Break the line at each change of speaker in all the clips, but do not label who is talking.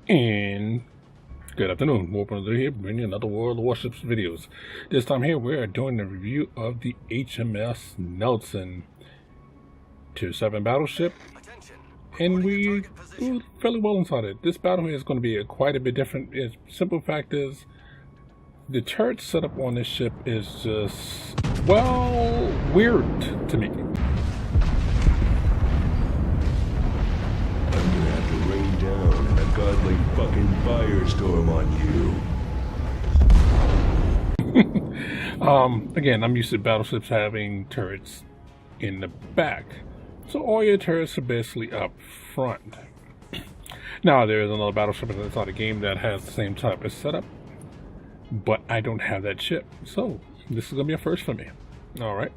And good afternoon, Warpers here, bringing another World of Warships videos. This time here, we are doing a review of the HMS Nelson Tier 7 battleship, and we do fairly well inside it. This battle here is going to be quite a bit different. The simple fact is, the turret setup on this ship is just, well, weird to me.
I'm gonna have to rain down a godly fucking firestorm on you.
Again, I'm used to battleships having turrets in the back, so all your turrets are basically up front. Now, there is another battleship inside the game that has the same type of setup, but I don't have that ship, so this is gonna be a first for me. All right.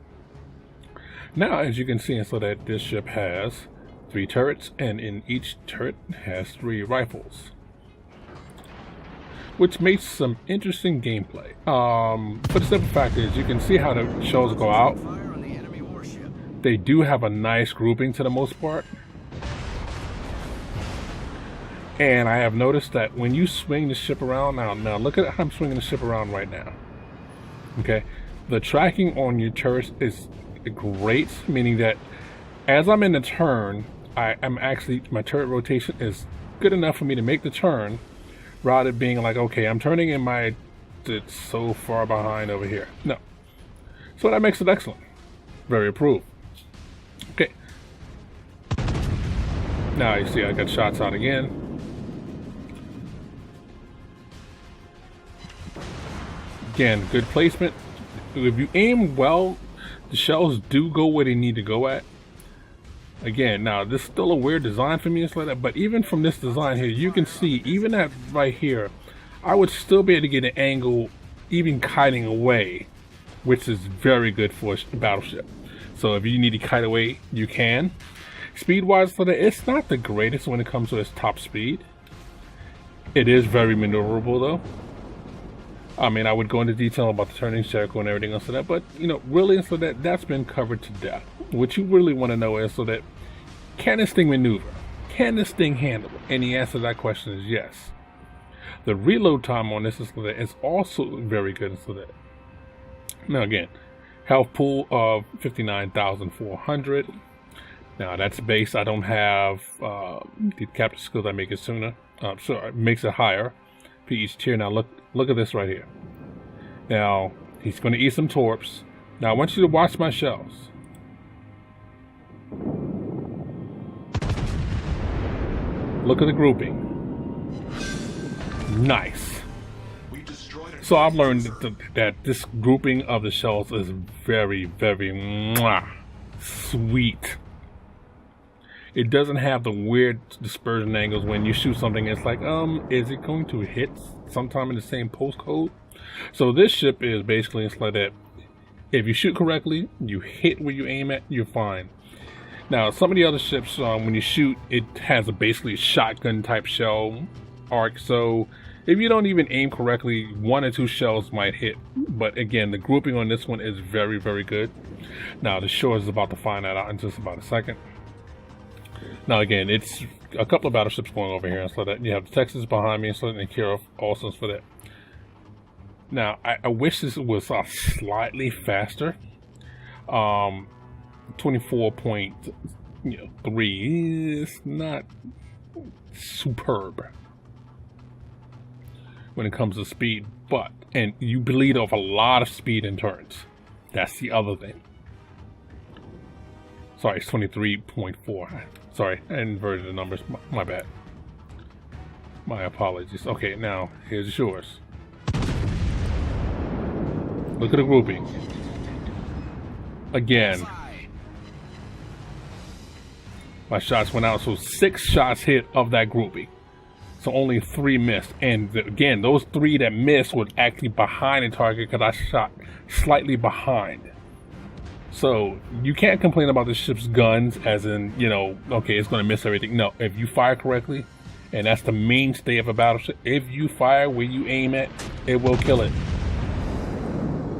Now, as you can see, so that this ship has 3 turrets, and in each turret has 3 rifles, which makes some interesting gameplay. But the simple fact is, you can see how the shells go out. They do have a nice grouping to the most part, and I have noticed that when you swing the ship around, now look at how I'm swinging the ship around right now. Okay, the tracking on your turrets is great, meaning that as I'm in the turn, my turret rotation is good enough for me to make the turn, rather than being like, okay, I'm turning in it's so far behind over here. No. So that makes it excellent. Very approved. Okay. Now you see I got shots out again. Again, good placement. If you aim well, the shells do go where they need to go at. Again, now this is still a weird design for me, it's like that, but even from this design here, you can see, even at right here, I would still be able to get an angle, even kiting away, which is very good for a battleship. So if you need to kite away, you can. Speed-wise, so that it's not the greatest when it comes to its top speed. It is very maneuverable, though. I mean, I would go into detail about the turning circle and everything else like that, but, you know, really, so that's been covered to death. What you really want to know is, so that, can this thing maneuver? Can this thing handle it? And the answer to that question is yes. The reload time on this is also very good, so that. Now again, health pool of 59,400. Now that's base. I don't have the capture skills that make it sooner. So it makes it higher for each tier. Now look at this right here. Now he's going to eat some torps. Now I want you to watch my shells. Look at the grouping. Nice. So I've learned that this grouping of the shells is very, very sweet. It doesn't have the weird dispersion angles when you shoot something. It's like, is it going to hit sometime in the same postcode? So this ship is basically, it's like that. If you shoot correctly, you hit where you aim at, you're fine. Now, some of the other ships, when you shoot, it has basically a shotgun type shell arc. So if you don't even aim correctly, 1 or 2 shells might hit. But again, the grouping on this one is very, very good. Now, the shore is about to find that out in just about a second. Now again, it's a couple of battleships going over here, so that you have the Texas behind me, so taking care of also for that. Now I wish this was slightly faster. 24.3 is not superb when it comes to speed, and you bleed off a lot of speed in turns. That's the other thing. Sorry, it's 23.4. Sorry, I inverted the numbers. My bad. My apologies. Okay, now here's yours. Look at the grouping. Again, my shots went out, so 6 shots hit of that grouping. So only 3 missed. And again, those 3 that missed were actually behind the target because I shot slightly behind. So you can't complain about the ship's guns as in, you know, okay, it's going to miss everything. No, if you fire correctly, and that's the mainstay of a battleship, if you fire where you aim at, it will kill it.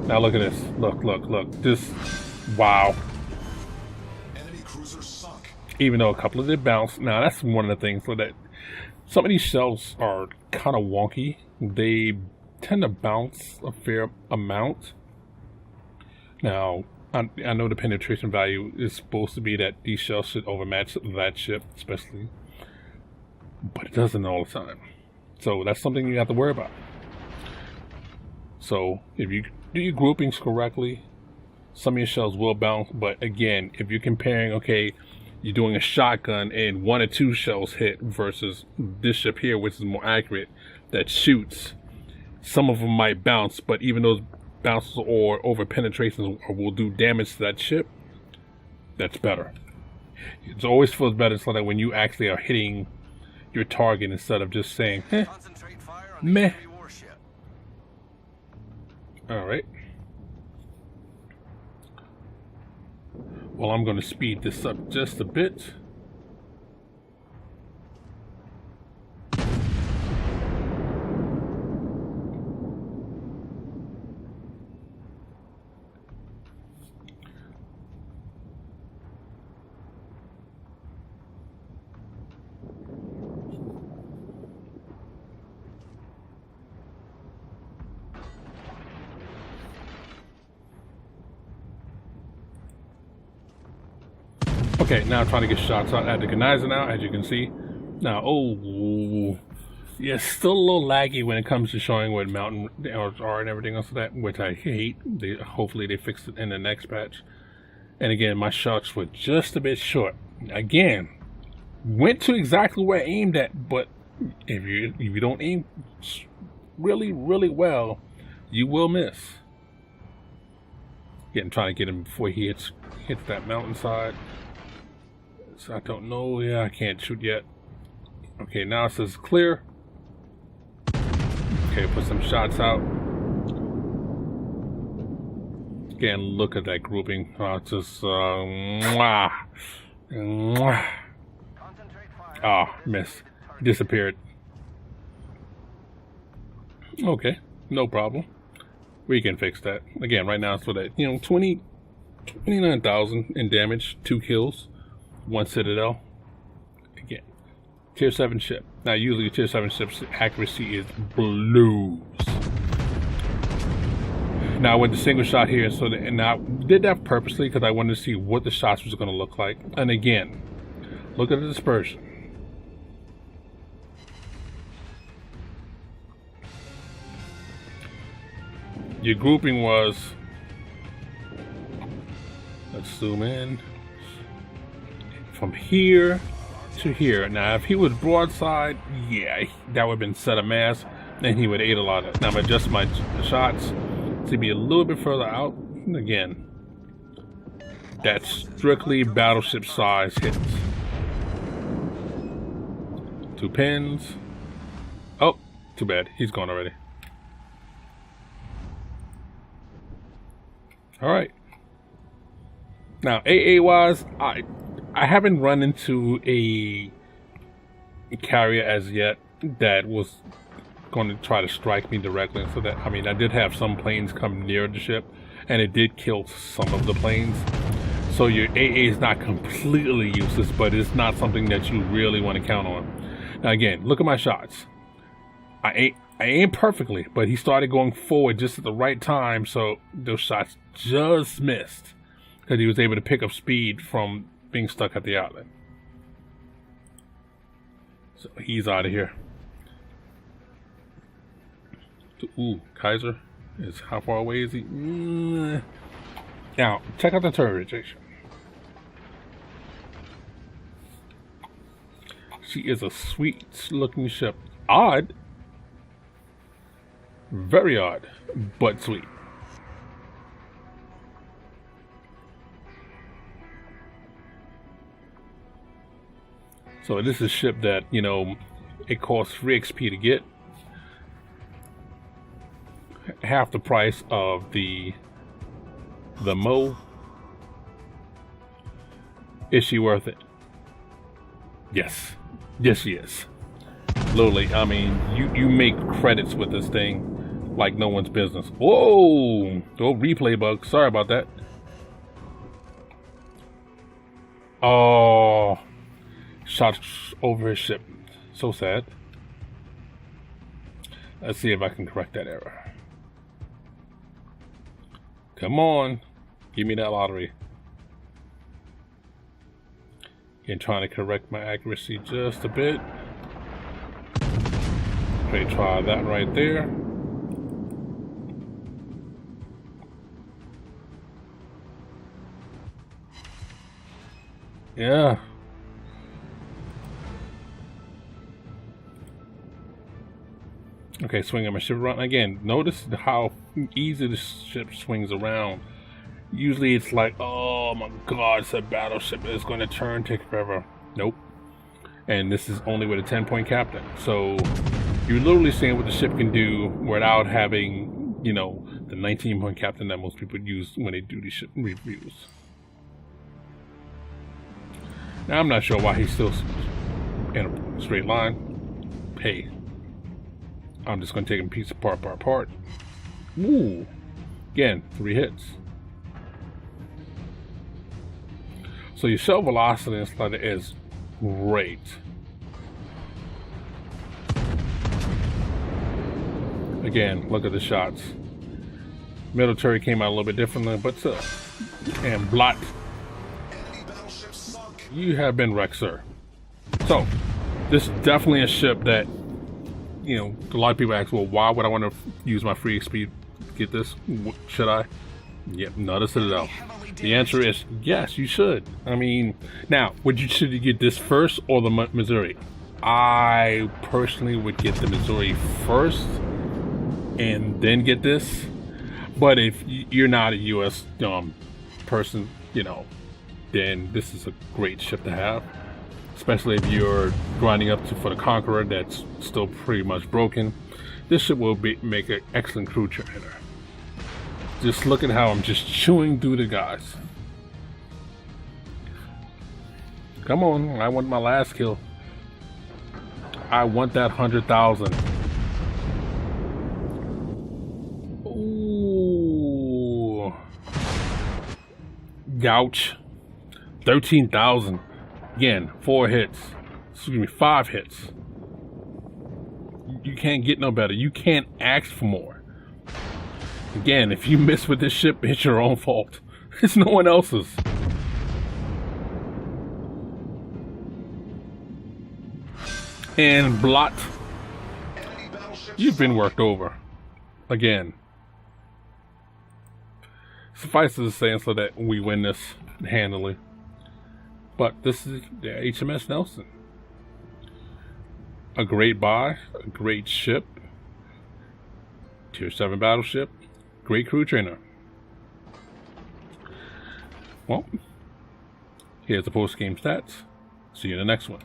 Now look at this. Look. This, wow.
Enemy cruiser sunk.
even though a couple of them bounce. Now that's one of the things, so that some of these shells are kind of wonky. They tend to bounce a fair amount. Now I know the penetration value is supposed to be that these shells should overmatch that ship, especially, but it doesn't all the time. So that's something you have to worry about. So if you do your groupings correctly, some of your shells will bounce. But again, if you're comparing, okay, you're doing a shotgun and 1 or 2 shells hit versus this ship here, which is more accurate, that shoots, some of them might bounce, but even those bounces or over penetrations will do damage to that ship, that's better. It always feels better so that when you actually are hitting your target instead of just saying, meh. Alright. Well, I'm going to speed this up just a bit. Okay, now I'm trying to get shots out at the Genizer now, as you can see. Now, oh, yeah, still a little laggy when it comes to showing what mountain are and everything else like that, which I hate. Hopefully they fix it in the next patch. And again, my shots were just a bit short. Again, went to exactly where I aimed at, but if you don't aim really, really well, you will miss. Again, trying to get him before he hits that mountainside. So I don't know. Yeah, I can't shoot yet. Okay, now it says clear. Okay, put some shots out. Again, look at that grouping. It's just mwah. Mwah. Miss. Disappeared. Okay, no problem. We can fix that. Again, right now it's for that, 29,000 in damage, 2 kills. 1 citadel. Again, tier 7 ship. Now usually tier 7 ship's accuracy is blues. Now I went to single shot here, and I did that purposely because I wanted to see what the shots was going to look like. And again, look at the dispersion. Your grouping was, let's zoom in, from here to here. Now, if he was broadside, yeah, that would have been set of mass, and he would have ate a lot of it. Now, I'm adjusting my shots to be a little bit further out. And again, that's strictly battleship size hits. 2 pins. Oh, too bad. He's gone already. All right. Now, AA wise, I haven't run into a carrier as yet that was going to try to strike me directly. So that, I mean, I did have some planes come near the ship, and it did kill some of the planes. So your AA is not completely useless, but it's not something that you really want to count on. Now again, look at my shots. I aimed perfectly, but he started going forward just at the right time, so those shots just missed because he was able to pick up speed from being stuck at the outlet. So he's out of here. Ooh, Kaiser is how far away is he? Now check out the turret rejection. She is a sweet looking ship. Odd, very odd, but sweet. So this is a ship that, it costs 3 XP to get. Half the price of the Mo. Is she worth it? Yes. Yes, she is. Literally, I mean, you make credits with this thing like no one's business. Whoa! Oh, replay bug. Sorry about that. Oh, shot over his ship. So sad. Let's see if I can correct that error. Come on. Give me that lottery. Again, trying to correct my accuracy just a bit. Okay, try that right there. Yeah. Okay, swinging my ship around again. Notice how easy the ship swings around. Usually it's like, oh my god, it's a battleship, it's going to turn, take forever. Nope. And this is only with a 10-point captain. So you're literally seeing what the ship can do without having, you know, the 19-point captain that most people use when they do these ship reviews. Now I'm not sure why he's still in a straight line. Hey, I'm just going to take him piece apart by part. Ooh, again, 3 hits. So your shell velocity in Slider is great. Again, look at the shots. Military came out a little bit differently, but still. And Blot, you have been wrecked, sir. So, this is definitely a ship that, you know, a lot of people ask, well, why would I want to use my free XP to get this? Should I? Yep, not a Citadel. The answer is yes, you should. I mean, now, should you get this first or the Missouri? I personally would get the Missouri first and then get this. But if you're not a U.S. person, you know, then this is a great ship to have. Especially if you're grinding up for the Conqueror that's still pretty much broken. This ship will make an excellent crew trainer. Just look at how I'm just chewing through the guys. Come on, I want my last kill. I want that 100,000. Ooh. Gouch. 13,000. Again, 4 hits. Excuse me, 5 hits. You can't get no better. You can't ask for more. Again, if you miss with this ship, it's your own fault. It's no one else's. And Blot, you've been worked over. Again. Suffice to say so that we win this handily. But this is the HMS Nelson. A great buy, a great ship. Tier 7 battleship. Great crew trainer. Well, here's the post-game stats. See you in the next one.